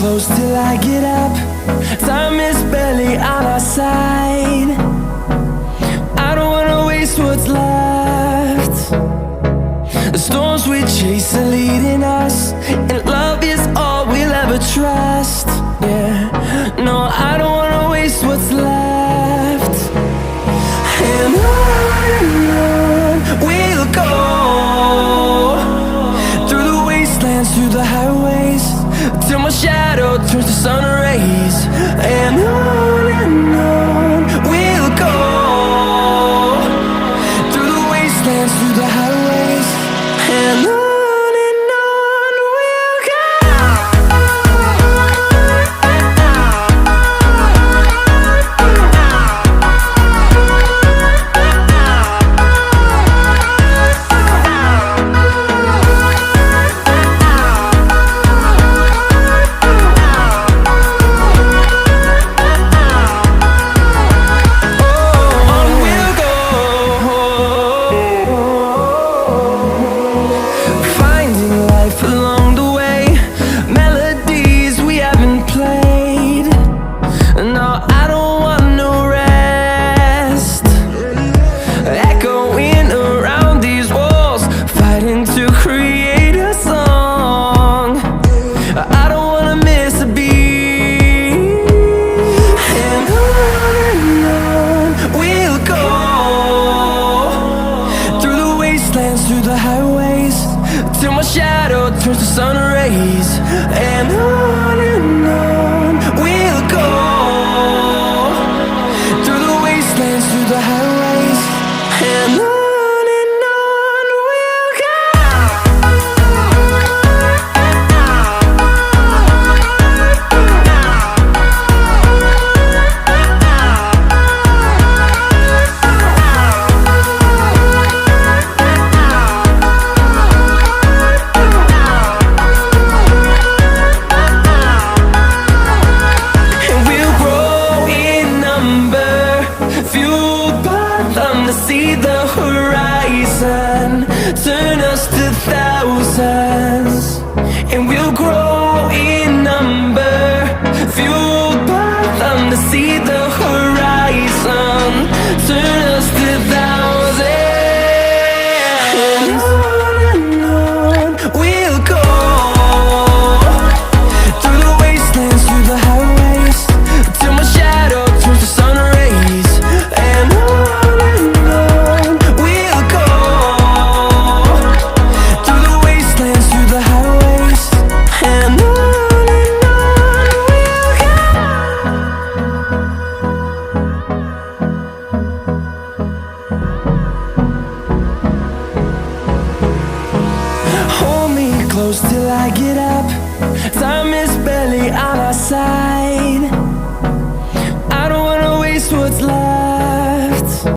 close till I get up. Time is barely on our side. I don't wanna waste what's left. The storms we chase are leading us, and love is all we'll ever trust. Yeah, no, I don't wanna waste what's left. And on we'll go, through the wastelands, through the highways, till my shadow turns to sun rays. And on we'll go, through the wastelands, through the highways, and on we'll go. Through the highways, till my shadow turns to sun rays. And on we'll go, through the wastelands, through the highways, and on we'll go. To see the horizon turn us to thousands, and we'll grow in number, fueled by them. To see the horizon turn us to thousands, and on we'll go, through the wastelands, through the highways, till my shadow turns to sun rays. And close till I get up. Time is barely on our side.